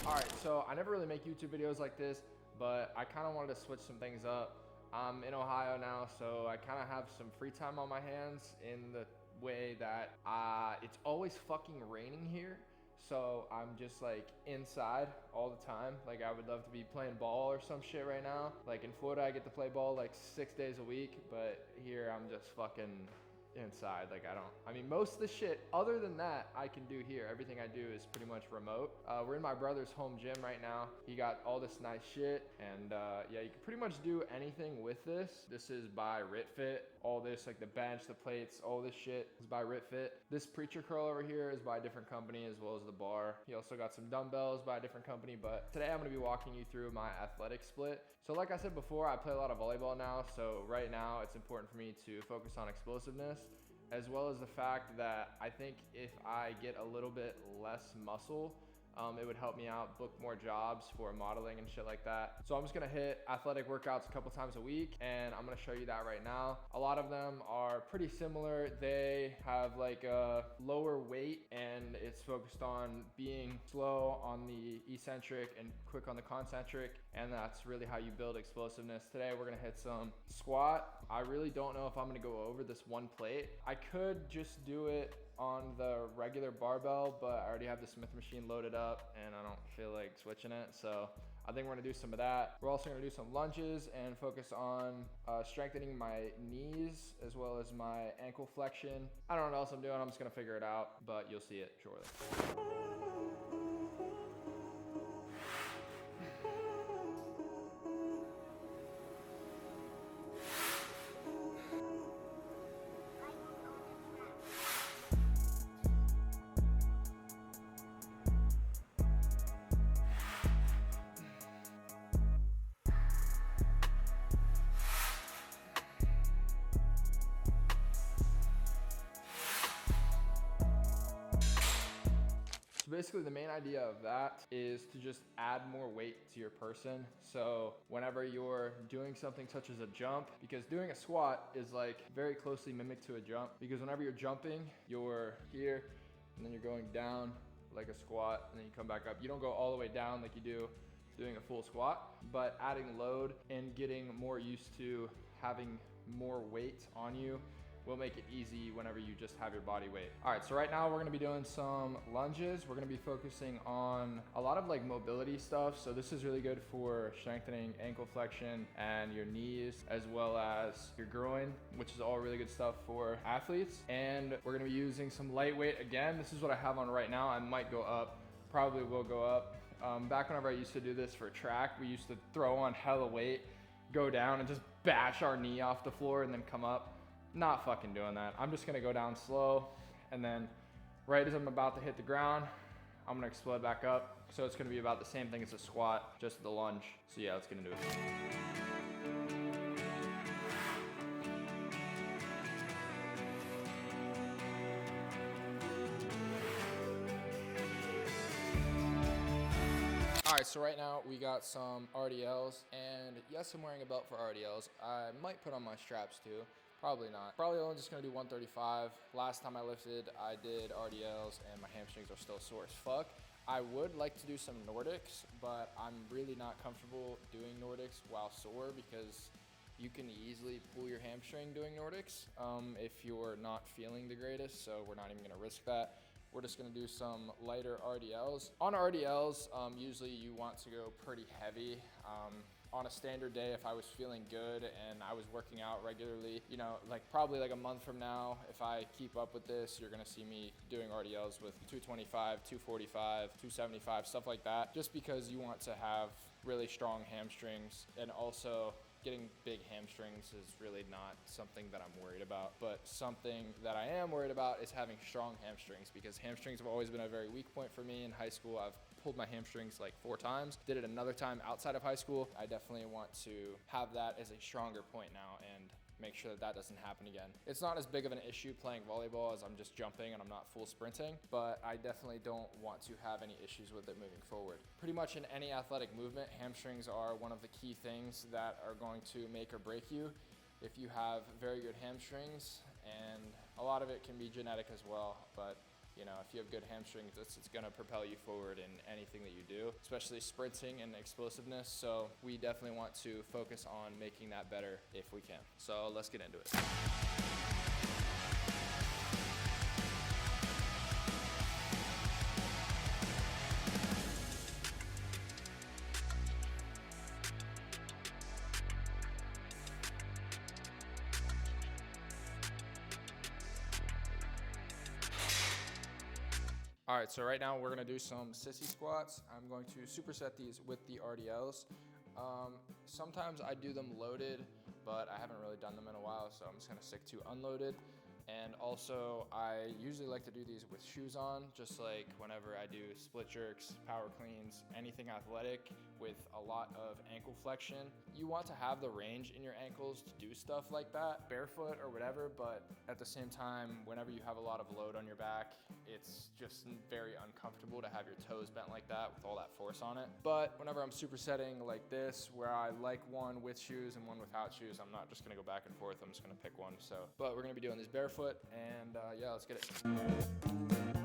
All right, so I never really make YouTube videos like this, but I kind of wanted to switch some things up. I'm in Ohio now, so I kind of have some free time on my hands in the way that it's always fucking raining here. So I'm just like inside all the time. Like I would love to be playing ball or some shit right now. Like in Florida, I get to play ball like 6 days a week, but here I'm just fucking inside. Like I mean, most of the shit other than that I can do here. Everything I do is pretty much remote. We're in my brother's home gym right now. He got all this nice shit, and yeah, you can pretty much do anything with this. This is by RitFit. All this, like the bench, the plates, all this shit is by RitFit. This preacher curl over here is by a different company, as well as the bar. He also got some dumbbells by a different company, but today I'm gonna be walking you through my athletic split. So like I said before, I play a lot of volleyball now, so right now it's important for me to focus on explosiveness, as well as the fact that I think if I get a little bit less muscle, it would help me out book more jobs for modeling and shit like that. So I'm just gonna hit athletic workouts a couple times a week, and I'm gonna show you that right now. A lot of them are pretty similar. They have like a lower weight, and it's focused on being slow on the eccentric and quick on the concentric, and that's really how you build explosiveness. Today we're gonna hit some squat. I really don't know if I'm gonna go over this one plate. I could just do it on the regular barbell, but I already have the Smith machine loaded up and I don't feel like switching it. So I think we're gonna do some of that. We're also gonna do some lunges and focus on strengthening my knees as well as my ankle flexion. I don't know what else I'm doing. I'm just gonna figure it out, but you'll see it shortly. So basically the main idea of that is to just add more weight to your person. So whenever you're doing something such as a jump, because doing a squat is like very closely mimicked to a jump, because whenever you're jumping, you're here and then you're going down like a squat and then you come back up. You don't go all the way down like you do doing a full squat, but adding load and getting more used to having more weight on you will make it easy whenever you just have your body weight. All right, so right now we're gonna be doing some lunges. We're gonna be focusing on a lot of like mobility stuff. So this is really good for strengthening ankle flexion and your knees, as well as your groin, which is all really good stuff for athletes. And we're gonna be using some lightweight again. This is what I have on right now. I might go up, probably will go up. Back whenever I used to do this for track, we used to throw on hella weight, go down and just bash our knee off the floor and then come up. Not fucking doing that. I'm just gonna go down slow, and then right as I'm about to hit the ground, I'm gonna explode back up. So it's gonna be about the same thing as a squat, just the lunge. So yeah, let's get into it. All right, so right now we got some RDLs, and yes, I'm wearing a belt for RDLs. I might put on my straps too. Probably not. Probably only just gonna do 135. Last time I lifted, I did RDLs and my hamstrings are still sore as fuck. I would like to do some Nordics, but I'm really not comfortable doing Nordics while sore because you can easily pull your hamstring doing Nordics if you're not feeling the greatest, so we're not even gonna risk that. We're just gonna do some lighter RDLs. On RDLs, usually you want to go pretty heavy. On a standard day, if I was feeling good and I was working out regularly, you know, like probably like a month from now, if I keep up with this, you're gonna see me doing RDLs with 225, 245, 275, stuff like that, just because you want to have really strong hamstrings. And also getting big hamstrings is really not something that I'm worried about, but something that I am worried about is having strong hamstrings, because hamstrings have always been a very weak point for me. In high school, I've pulled my hamstrings like 4 times, did it another time outside of high school. I definitely want to have that as a stronger point now and make sure that that doesn't happen again. It's not as big of an issue playing volleyball as I'm just jumping and I'm not full sprinting, but I definitely don't want to have any issues with it moving forward. Pretty much in any athletic movement, hamstrings are one of the key things that are going to make or break you. If you have very good hamstrings, and a lot of it can be genetic as well, but you know, if you have good hamstrings, it's gonna propel you forward in anything that you do. do, especially sprinting and explosiveness. So we definitely want to focus on making that better if we can. So let's get into it. All right, so right now we're gonna do some sissy squats. I'm going to superset these with the RDLs. Sometimes I do them loaded, but I haven't really done them in a while, so I'm just gonna stick to unloaded. And also, I usually like to do these with shoes on, just like whenever I do split jerks, power cleans, anything athletic with a lot of ankle flexion. You want to have the range in your ankles to do stuff like that, barefoot or whatever, but at the same time, whenever you have a lot of load on your back, it's just very uncomfortable to have your toes bent like that with all that force on it. But whenever I'm supersetting like this, where I like one with shoes and one without shoes, I'm not just gonna go back and forth, I'm just gonna pick one. But we're gonna be doing this barefoot, and yeah, let's get it.